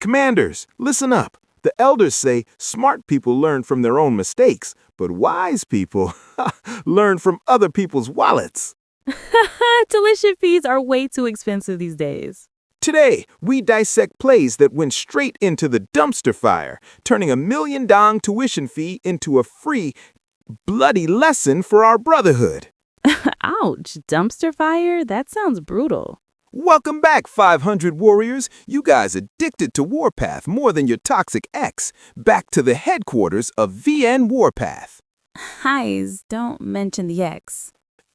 Commanders, listen up. The elders say smart people learn from their own mistakes, but wise people learn from other people's wallets. Tuition fees are way too expensive these days. Today, we dissect plays that went straight into the dumpster fire, turning $1 million tuition fee into a free, bloody lesson for our brotherhood. Ouch, dumpster fire? That sounds brutal. Welcome back, 500 warriors. You guys addicted to Warpath more than your toxic ex. Back to the headquarters of VN Warpath. Highs, don't mention the X.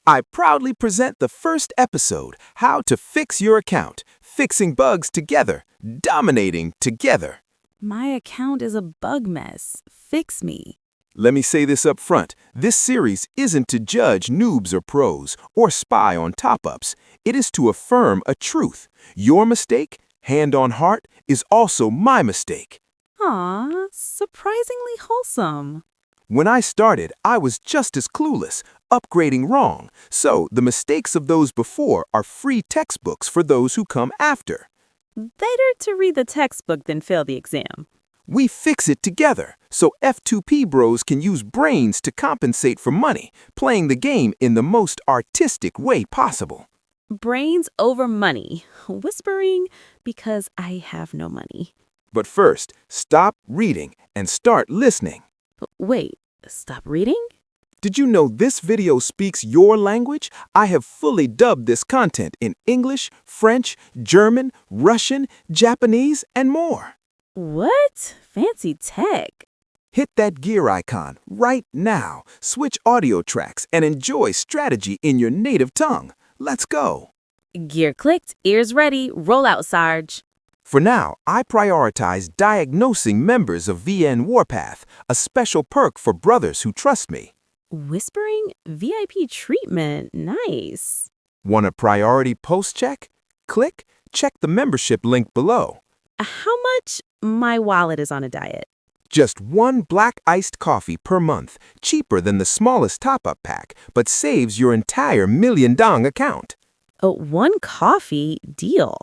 I proudly present the first episode, How to Fix Your Account, Fixing Bugs Together, Dominating Together. My account is a bug mess. Fix me. Let me say this up front. This series isn't to judge noobs or pros or spy on top-ups. It is to affirm a truth. Your mistake, hand on heart, is also my mistake. Aw, surprisingly wholesome. When I started, I was just as clueless, upgrading wrong. So the mistakes of those before are free textbooks for those who come after. Better to read the textbook than fail the exam. We fix it together, so F2P bros can use brains to compensate for money, playing the game in the most artistic way possible. Brains over money. Whispering because I have no money. But first, stop reading and start listening. Wait, stop reading? Did you know this video speaks your language? I have fully dubbed this content in English, French, German, Russian, Japanese, and more. What? Fancy tech. Hit that gear icon right now, switch audio tracks, and enjoy strategy in your native tongue. Let's go. Gear clicked, ears ready, roll out, Sarge. For now, I prioritize diagnosing members of VN Warpath, a special perk for brothers who trust me. Whispering VIP treatment. Nice. Want a priority post check? Check the membership link below. How much? My wallet is on a diet. Just one black iced coffee per month, cheaper than the smallest top-up pack, but saves your entire $1 million account. One coffee deal.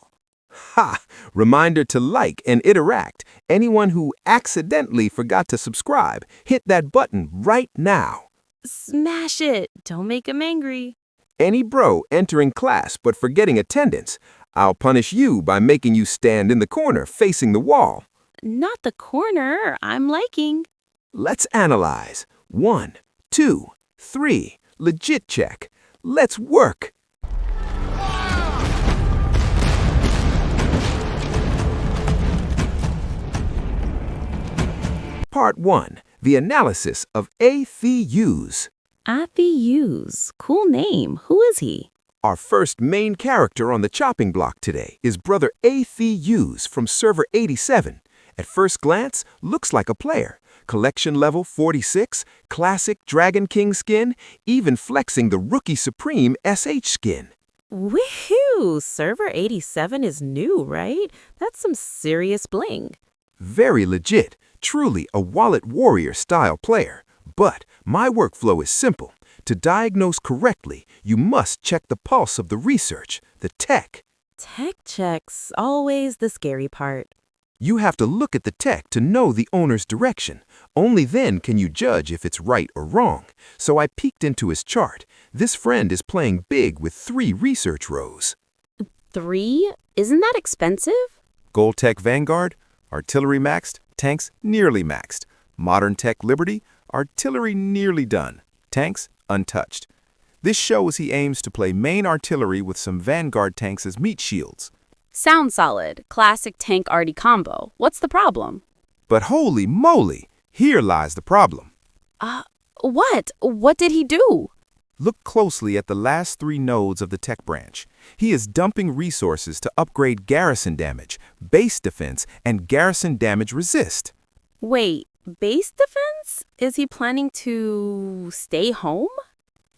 Ha! Reminder to like and interact. Anyone who accidentally forgot to subscribe, hit that button right now. Smash it. Don't make him angry. Any bro entering class but forgetting attendance, I'll punish you by making you stand in the corner facing the wall. Not the corner I'm liking. Let's analyze. 1, 2, 3. Legit check. Let's work. Part 1. The analysis of ATHUs. ATHUs. Cool name. Who is he? Our first main character on the chopping block today is Brother ATHUs from Server 87. At first glance, looks like a player. Collection level 46, classic Dragon King skin, even flexing the Rookie Supreme SH skin. Woohoo! Server 87 is new, right? That's some serious bling. Very legit. Truly a wallet warrior style player. But my workflow is simple. To diagnose correctly, you must check the pulse of the research, the tech. Tech checks, always the scary part. You have to look at the tech to know the owner's direction. Only then can you judge if it's right or wrong. So I peeked into his chart. This friend is playing big with 3 research rows. 3? Isn't that expensive? Gold Tech Vanguard, artillery maxed, tanks nearly maxed. Modern Tech Liberty, artillery nearly done, tanks untouched. This shows he aims to play main artillery with some Vanguard tanks as meat shields. Sounds solid. Classic tank arty combo. What's the problem? But holy moly, here lies the problem. What? What did he do? Look closely at the last 3 nodes of the tech branch. He is dumping resources to upgrade Garrison damage, base defense, and Garrison damage resist. Wait, base defense? Is he planning to stay home?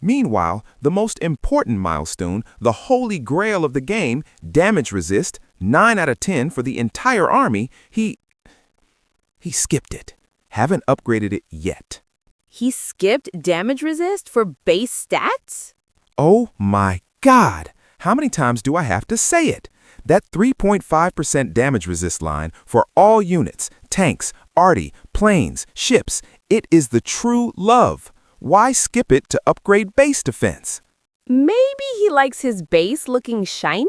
Meanwhile, the most important milestone, the holy grail of the game, damage resist, 9 out of 10 for the entire army, he skipped it. Haven't upgraded it yet. He skipped damage resist for base stats? Oh my God! How many times do I have to say it? That 3.5% damage resist line for all units, tanks, arty, planes, ships, it is the true love. Why skip it to upgrade base defense? Maybe he likes his base looking shiny?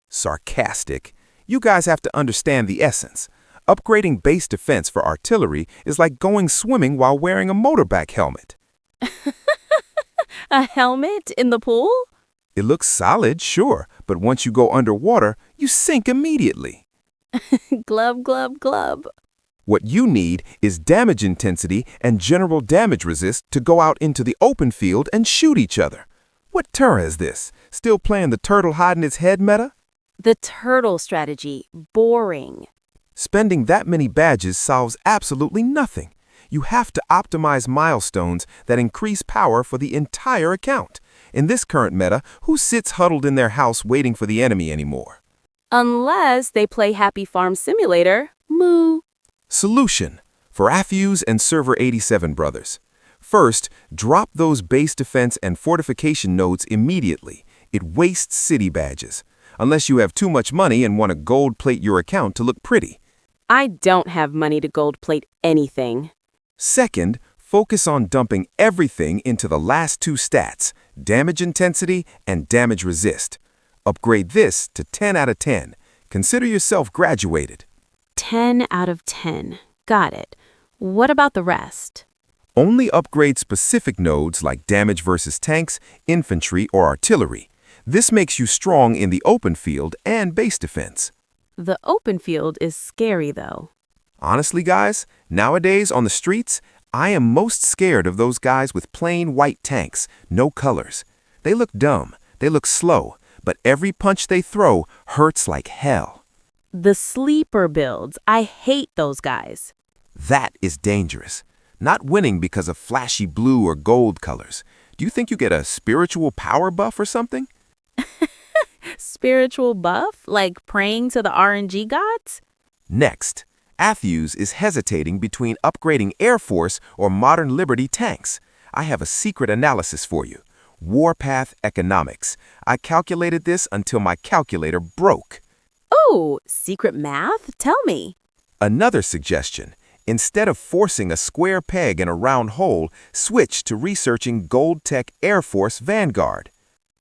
Sarcastic. You guys have to understand the essence. Upgrading base defense for artillery is like going swimming while wearing a motorbike helmet. A helmet in the pool? It looks solid, sure, but once you go underwater, you sink immediately. Glub, glub, glub. What you need is damage intensity and general damage resist to go out into the open field and shoot each other. What Terra is this? Still playing the turtle hiding its head meta? The turtle strategy. Boring. Spending that many badges solves absolutely nothing. You have to optimize milestones that increase power for the entire account. In this current meta, who sits huddled in their house waiting for the enemy anymore? Unless they play Happy Farm Simulator. Moo. Solution for Afuse and Server 87 brothers. First, drop those base defense and fortification nodes immediately. It wastes city badges. Unless you have too much money and want to gold plate your account to look pretty. I don't have money to gold plate anything. Second, focus on dumping everything into the last two stats, damage intensity and damage resist. Upgrade this to 10 out of 10. Consider yourself graduated. 10 out of 10. Got it. What about the rest? Only upgrade specific nodes like damage versus tanks, infantry, or artillery. This makes you strong in the open field and base defense. The open field is scary, though. Honestly, guys, nowadays on the streets, I am most scared of those guys with plain white tanks, no colors. They look dumb, they look slow, but every punch they throw hurts like hell. The sleeper builds. I hate those guys. That is dangerous. Not winning because of flashy blue or gold colors. Do you think you get a spiritual power buff or something? Spiritual buff? Like praying to the RNG gods? Next, Afuse is hesitating between upgrading Air Force or Modern Liberty tanks. I have a secret analysis for you. Warpath Economics. I calculated this until my calculator broke. Oh, secret math? Tell me. Another suggestion. Instead of forcing a square peg in a round hole, switch to researching Gold Tech Air Force Vanguard.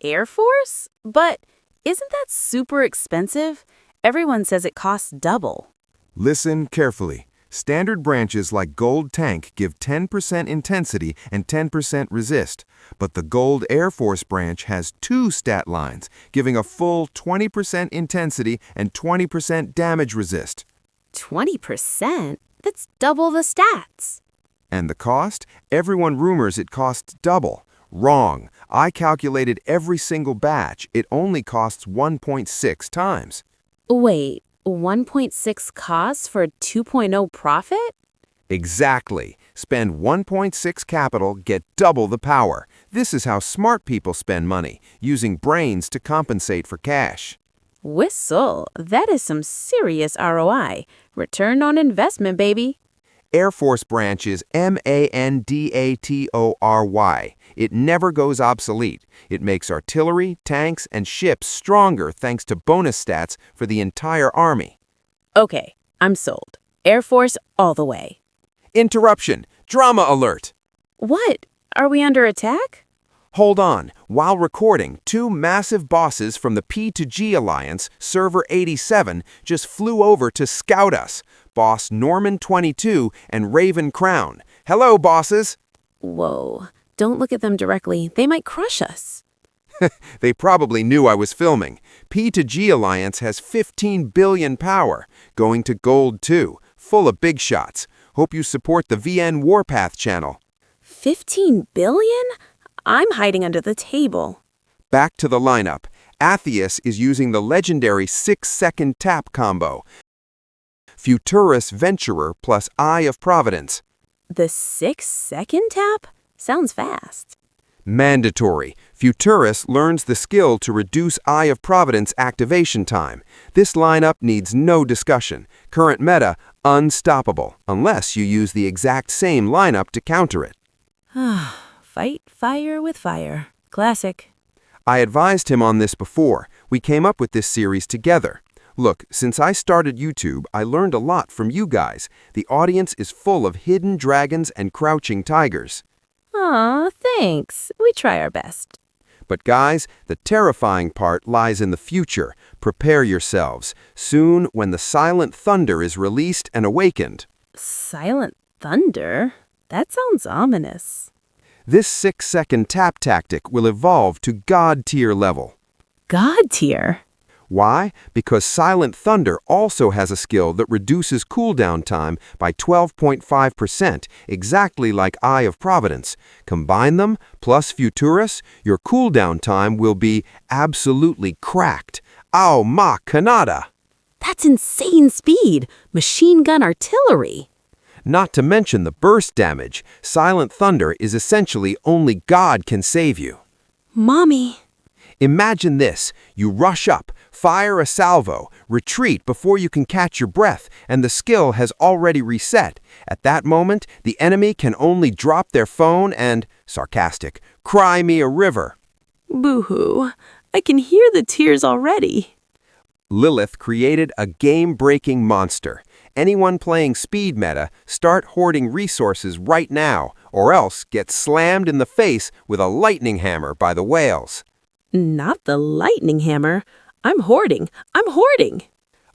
Air Force? But isn't that super expensive? Everyone says it costs double. Listen carefully. Standard branches like Gold Tank give 10% intensity and 10% resist, but the Gold Air Force branch has two stat lines, giving a full 20% intensity and 20% damage resist. 20%? That's double the stats. And the cost? Everyone rumors it costs double. Wrong. I calculated every single batch. It only costs 1.6 times. Wait, 1.6 costs for a 2.0 profit? Exactly. Spend 1.6 capital, get double the power. This is how smart people spend money, using brains to compensate for cash. Whistle, that is some serious ROI. Return on investment, baby. Air Force branch is MANDATORY. It never goes obsolete. It makes artillery, tanks, and ships stronger thanks to bonus stats for the entire army. Okay, I'm sold. Air Force all the way. Interruption. Drama alert. What? Are we under attack? Hold on. While recording, two massive bosses from the P2G Alliance, Server 87, just flew over to scout us. Boss Norman 22 and Raven Crown. Hello, bosses. Whoa. Don't look at them directly. They might crush us. They probably knew I was filming. P2G Alliance has 15 billion power, going to gold too, full of big shots. Hope you support the VN Warpath channel. 15 billion? I'm hiding under the table. Back to the lineup. Atheus is using the legendary 6-second tap combo. Futurus Venturer plus Eye of Providence. The 6-second tap? Sounds fast. Mandatory. Futurus learns the skill to reduce Eye of Providence activation time. This lineup needs no discussion. Current meta, unstoppable, unless you use the exact same lineup to counter it. Fight fire with fire. Classic. I advised him on this before. We came up with this series together. Look, since I started YouTube, I learned a lot from you guys. The audience is full of hidden dragons and crouching tigers. Aw, thanks. We try our best. But guys, the terrifying part lies in the future. Prepare yourselves. Soon, when the silent thunder is released and awakened. Silent thunder? That sounds ominous. This 6-second tap tactic will evolve to God tier level. God tier? Why? Because Silent Thunder also has a skill that reduces cooldown time by 12.5%, exactly like Eye of Providence. Combine them, plus Futurus, your cooldown time will be absolutely cracked. Au ma Canada! That's insane speed! Machine gun artillery! Not to mention the burst damage. Silent Thunder is essentially only God can save you. Mommy! Imagine this. You rush up, fire a salvo, retreat before you can catch your breath, and the skill has already reset. At that moment, the enemy can only drop their phone and, sarcastic, cry me a river. Boo-hoo. I can hear the tears already. Lilith created a game-breaking monster. Anyone playing speed meta, start hoarding resources right now, or else get slammed in the face with a lightning hammer by the whales. Not the lightning hammer. I'm hoarding.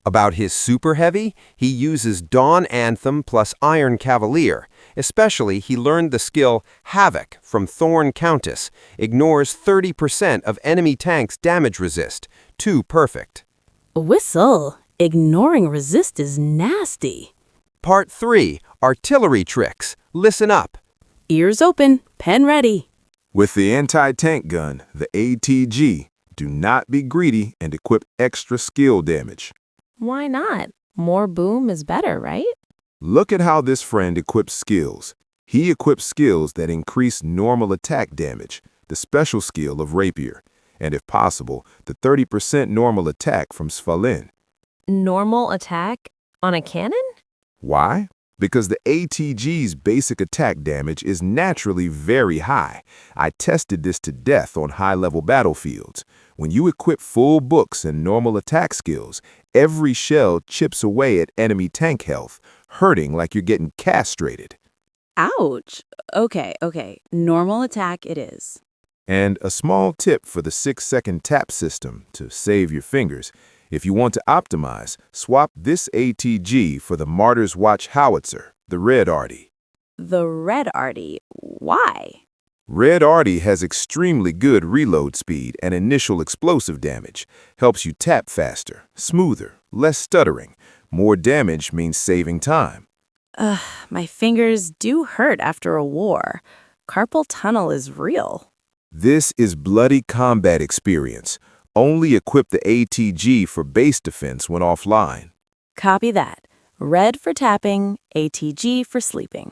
About his super heavy, he uses Dawn Anthem plus Iron Cavalier. Especially, he learned the skill Havoc from Thorn Countess. Ignores 30% of enemy tanks' damage resist. Too perfect. Whistle. Ignoring resist is nasty. Part 3. Artillery Tricks. Listen up. Ears open. Pen ready. With the anti-tank gun, the ATG, do not be greedy and equip extra skill damage. Why not? More boom is better, right? Look at how this friend equips skills. He equips skills that increase normal attack damage, the special skill of Rapier, and if possible, the 30% normal attack from Svalin. Normal attack on a cannon? Why? Because the ATG's basic attack damage is naturally very high. I tested this to death on high-level battlefields. When you equip full books and normal attack skills, every shell chips away at enemy tank health, hurting like you're getting castrated. Ouch. Okay. Normal attack it is. And a small tip for the 6-second tap system to save your fingers. If you want to optimize, swap this ATG for the Martyr's Watch Howitzer, the Red Arty. The Red Arty. Why? Red Arty has extremely good reload speed and initial explosive damage. Helps you tap faster, smoother, less stuttering. More damage means saving time. My fingers do hurt after a war. Carpal tunnel is real. This is bloody combat experience. Only equip the ATG for base defense when offline. Copy that. Red for tapping, ATG for sleeping.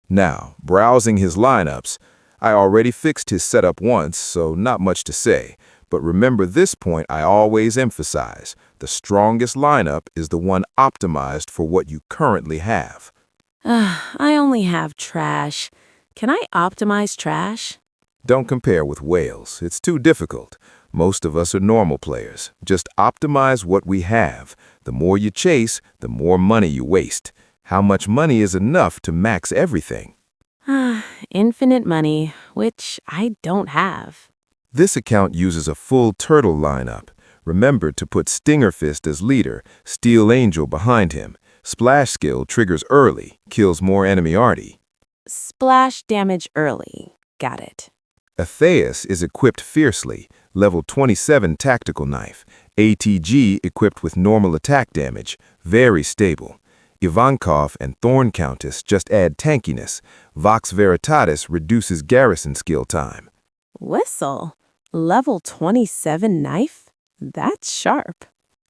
Now, browsing his lineups, I already fixed his setup once, so not much to say. But remember this point I always emphasize. The strongest lineup is the one optimized for what you currently have. I only have trash. Can I optimize trash? Don't compare with whales. It's too difficult. Most of us are normal players. Just optimize what we have. The more you chase, the more money you waste. How much money is enough to max everything? Infinite money, which I don't have. This account uses a full turtle lineup. Remember to put Stinger Fist as leader, Steel Angel behind him. Splash skill triggers early, kills more enemy arty. Splash damage early. Got it. Atheus is equipped fiercely, level 27 tactical knife. ATG equipped with normal attack damage, very stable. Ivankov and Thorn Countess just add tankiness. Vox Veritatis reduces Garrison skill time. Whistle. Level 27 knife? That's sharp.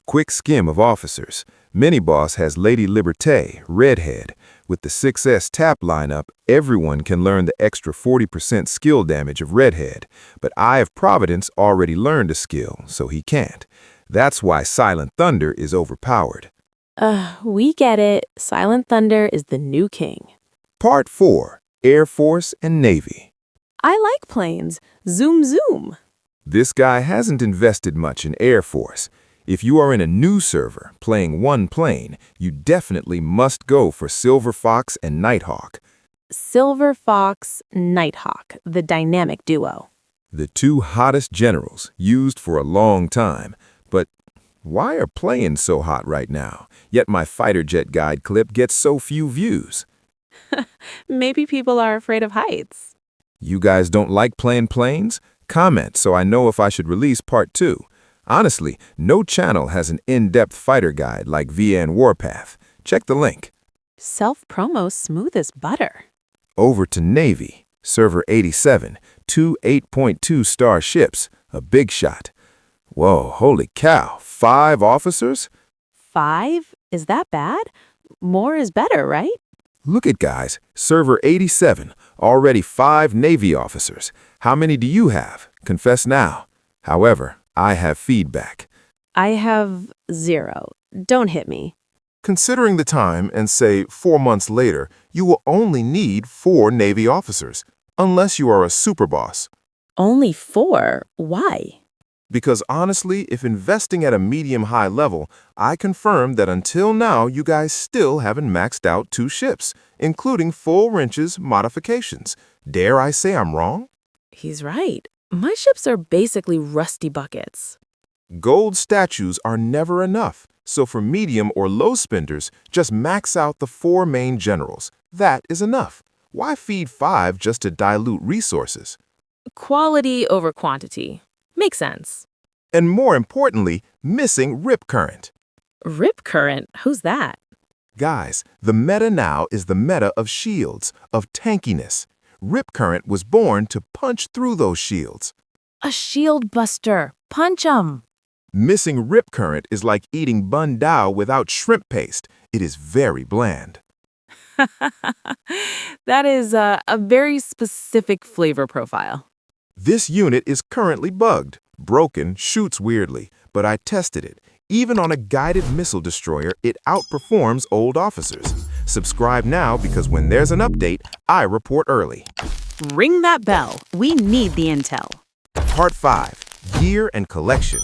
Quick skim of officers. Mini-boss has Lady Liberté, Redhead. With the 6S tap lineup, everyone can learn the extra 40% skill damage of Redhead. But Eye of Providence already learned a skill, so he can't. That's why Silent Thunder is overpowered. We get it. Silent Thunder is the new king. Part 4. Air Force and Navy. I like planes. Zoom zoom. This guy hasn't invested much in Air Force. If you are in a new server playing one plane, you definitely must go for Silver Fox and Nighthawk. Silver Fox, Nighthawk, the dynamic duo. The two hottest generals used for a long time. But why are planes so hot right now? Yet my fighter jet guide clip gets so few views. Maybe people are afraid of heights. You guys don't like playing planes? Comment so I know if I should release part 2. Honestly, no channel has an in-depth fighter guide like VN Warpath. Check the link. Self-promo smooth as butter. Over to Navy, server 87, 2 8.2-star ships, a big shot. Whoa, holy cow, 5 officers? 5? Is that bad? More is better, right? Look at guys, server 87, already 5 Navy officers. How many do you have? Confess now. However, I have feedback. I have 0. Don't hit me. Considering the time and say 4 months later, you will only need 4 Navy officers, unless you are a super boss. Only 4? Why? Because honestly, if investing at a medium-high level, I confirm that until now you guys still haven't maxed out 2 ships, including full wrenches modifications. Dare I say I'm wrong? He's right. My ships are basically rusty buckets. Gold statues are never enough, so for medium or low spenders, just max out the 4 main generals. That is enough. Why feed 5 just to dilute resources? Quality over quantity. Makes sense. And more importantly, missing rip current. Rip current? Who's that? Guys, the meta now is the meta of shields, of tankiness. Rip current was born to punch through those shields. A shield buster. Punch 'em. Missing rip current is like eating bun dao without shrimp paste. It is very bland. That is a very specific flavor profile. This unit is currently bugged. Broken, shoots weirdly, but I tested it. Even on a guided missile destroyer, it outperforms old officers. Subscribe now because when there's an update, I report early. Ring that bell. We need the intel. Part 5, Gear and Collection.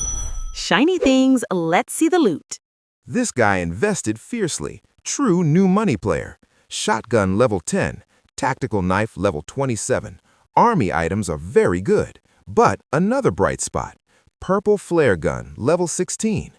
Shiny things, let's see the loot. This guy invested fiercely. True new money player. Shotgun level 10, tactical knife level 27. Army items are very good. But another bright spot, purple flare gun level 16.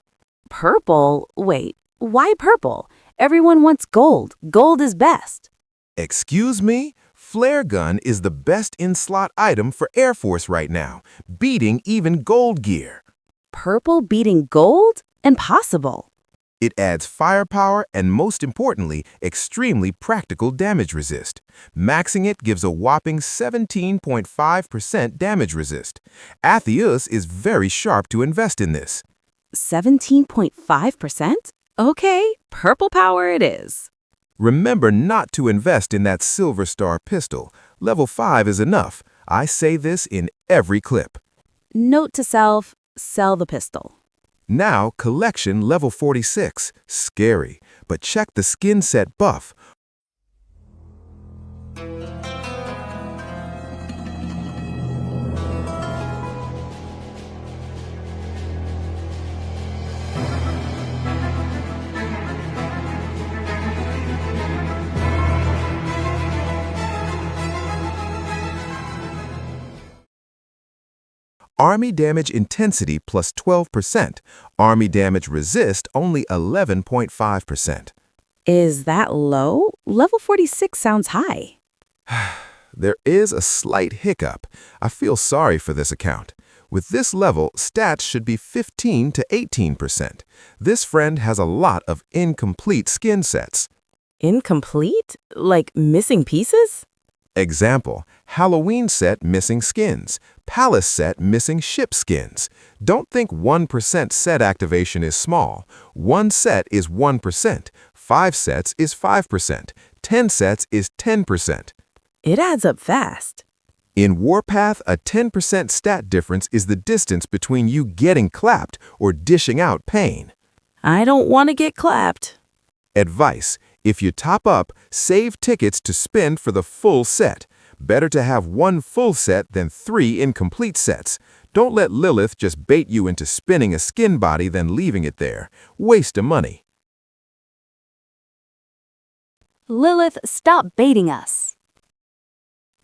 Purple? Wait, why purple? Everyone wants gold. Gold is best. Excuse me? Flare gun is the best in-slot item for Air Force right now, beating even gold gear. Purple beating gold? Impossible. It adds firepower and, most importantly, extremely practical damage resist. Maxing it gives a whopping 17.5% damage resist. Atheus is very sharp to invest in this. 17.5%? Okay, purple power it is. Remember not to invest in that Silver Star pistol. Level 5 is enough. I say this in every clip. Note to self, sell the pistol. Now, collection level 46. Scary, but check the skin set buff. Army damage intensity plus 12%. Army damage resist only 11.5%. Is that low? Level 46 sounds high. There is a slight hiccup. I feel sorry for this account. With this level, stats should be 15 to 18%. This friend has a lot of incomplete skin sets. Incomplete? Like missing pieces? Example, Halloween set missing skins, Palace set missing ship skins. Don't think 1% set activation is small. 1 set is 1%, 5 sets is 5%, 10 sets is 10%. It adds up fast. In Warpath, a 10% stat difference is the distance between you getting clapped or dishing out pain. I don't want to get clapped. Advice: if you top up, save tickets to spend for the full set. Better to have 1 full set than 3 incomplete sets. Don't let Lilith just bait you into spinning a skin body then leaving it there. Waste of money. Lilith, stop baiting us.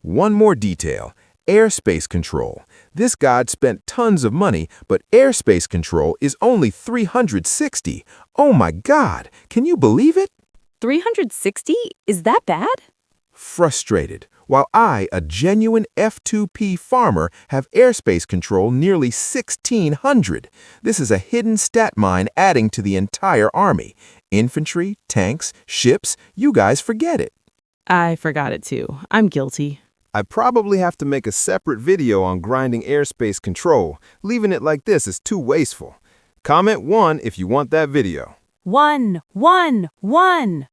One more detail. Airspace control. This god spent tons of money, but airspace control is only 360. Oh my god, can you believe it? 360? Is that bad? Frustrated. While I, a genuine F2P farmer, have airspace control nearly 1,600. This is a hidden stat mine adding to the entire army. Infantry, tanks, ships, you guys forget it. I forgot it too. I'm guilty. I probably have to make a separate video on grinding airspace control. Leaving it like this is too wasteful. Comment 1 if you want that video. 1, 1, 1.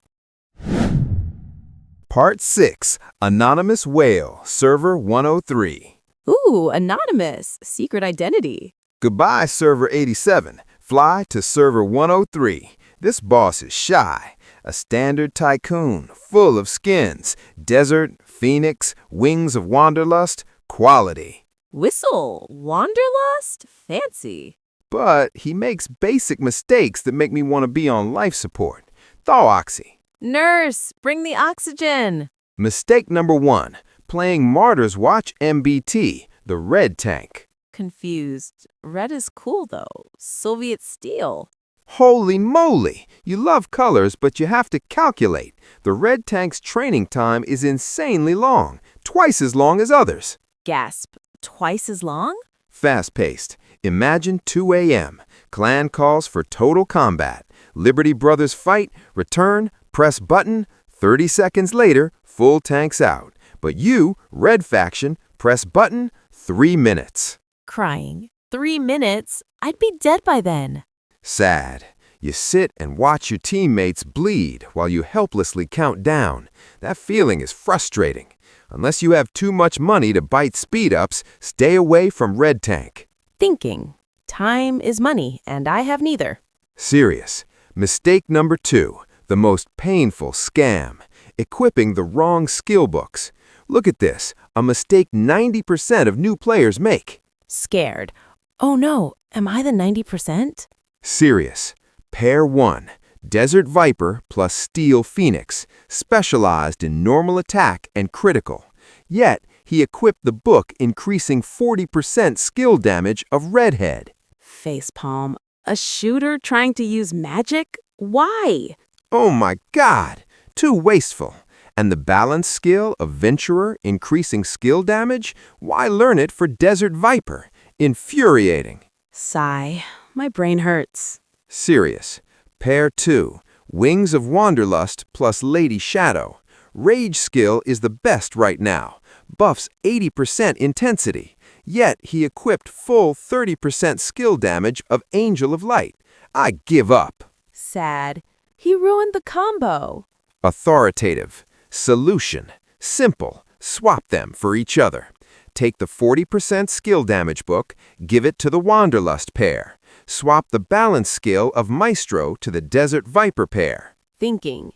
Part 6, Anonymous Whale, Server 103. Ooh, anonymous. Secret identity. Goodbye, Server 87. Fly to Server 103. This boss is shy. A standard tycoon, full of skins. Desert, Phoenix, Wings of Wanderlust, quality. Whistle. Wanderlust? Fancy. But he makes basic mistakes that make me want to be on life support. Thawoxy. Nurse, bring the oxygen. Mistake number 1, playing Martyr's Watch MBT, the red tank. Confused. Red is cool, though. Soviet steel. Holy moly! You love colors, but you have to calculate. The red tank's training time is insanely long, twice as long as others. Gasp. Twice as long? Fast-paced. Imagine 2 a.m. Clan calls for total combat. Liberty Brothers fight, return, press button, 30 seconds later, full tanks out. But you, red faction, press button, 3 minutes. Crying. 3 minutes? I'd be dead by then. Sad. You sit and watch your teammates bleed while you helplessly count down. That feeling is frustrating. Unless you have too much money to bite speed-ups, stay away from red tank. Thinking. Time is money, and I have neither. Serious. Mistake number 2, the most painful scam. Equipping the wrong skill books. Look at this, a mistake 90% of new players make. Scared. Oh no, am I the 90%? Serious. Pair 1, Desert Viper plus Steel Phoenix, specialized in normal attack and critical. Yet, he equipped the book increasing 40% skill damage of Redhead. Facepalm. A shooter trying to use magic? Why? Oh my god! Too wasteful. And the balance skill of Venturer increasing skill damage? Why learn it for Desert Viper? Infuriating. Sigh. My brain hurts. Serious. Pair 2, Wings of Wanderlust plus Lady Shadow. Rage skill is the best right now. Buffs 80% intensity. Yet he equipped full 30% skill damage of Angel of Light. I give up. Sad. He ruined the combo. Authoritative. Solution. Simple. Swap them for each other. Take the 40% skill damage book, give it to the Wanderlust pair. Swap the balance skill of Maestro to the Desert Viper pair. Thinking.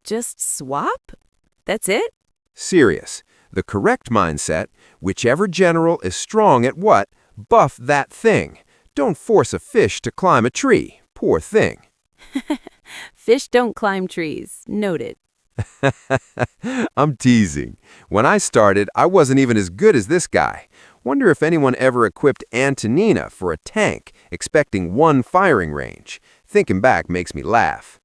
Just swap? That's it? Serious. The correct mindset, whichever general is strong at what, buff that thing. Don't force a fish to climb a tree. Poor thing. Fish don't climb trees. Noted. I'm teasing. When I started, I wasn't even as good as this guy. Wonder if anyone ever equipped Antonina for a tank, expecting 1 firing range. Thinking back makes me laugh.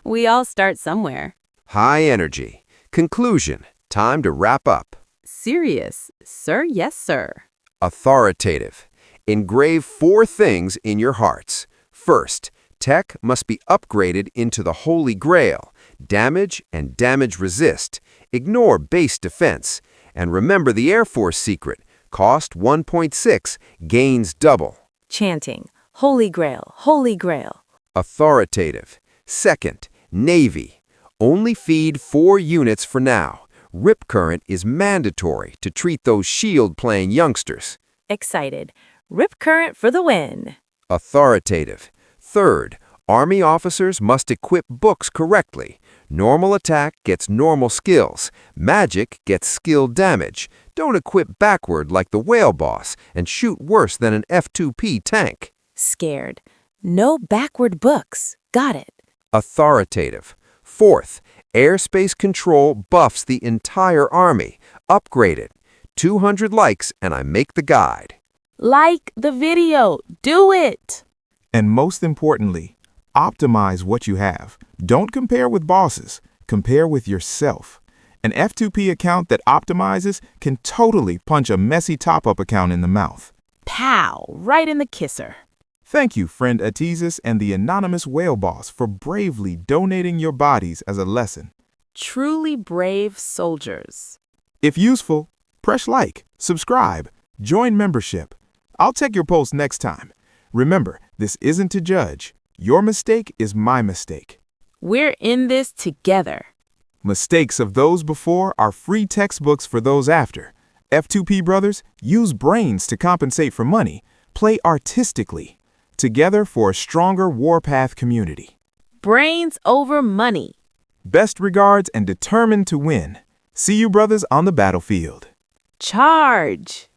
We all start somewhere. High energy. Conclusion. Time to wrap up. Serious. Sir, yes, sir. Authoritative. Engrave 4 things in your hearts. First, tech must be upgraded into the Holy Grail. Damage and damage resist. Ignore base defense. And remember the Air Force secret. Cost 1.6, gains double. Chanting. Holy Grail, Holy Grail. Authoritative. Second, Navy. Only feed 4 units for now. Rip current is mandatory to treat those shield-playing youngsters. Excited. Rip current for the win. Authoritative. Third, Army officers must equip books correctly. Normal attack gets normal skills. Magic gets skill damage. Don't equip backward like the whale boss and shoot worse than an F2P tank. Scared. No backward books. Got it. Authoritative. Fourth, airspace control buffs the entire army. Upgrade it. 200 likes and I make the guide. Like the video. Do it. And most importantly, optimize what you have. Don't compare with bosses. Compare with yourself. An F2P account that optimizes can totally punch a messy top-up account in the mouth. Pow. Right in the kisser. Thank you, friend Atizis and the anonymous whale boss, for bravely donating your bodies as a lesson. Truly brave soldiers. If useful, press like, subscribe, join membership. I'll check your post next time. Remember, this isn't to judge. Your mistake is my mistake. We're in this together. Mistakes of those before are free textbooks for those after. F2P brothers, use brains to compensate for money. Play artistically. Together for a stronger Warpath community. Brains over money. Best regards and determined to win. See you brothers on the battlefield. Charge.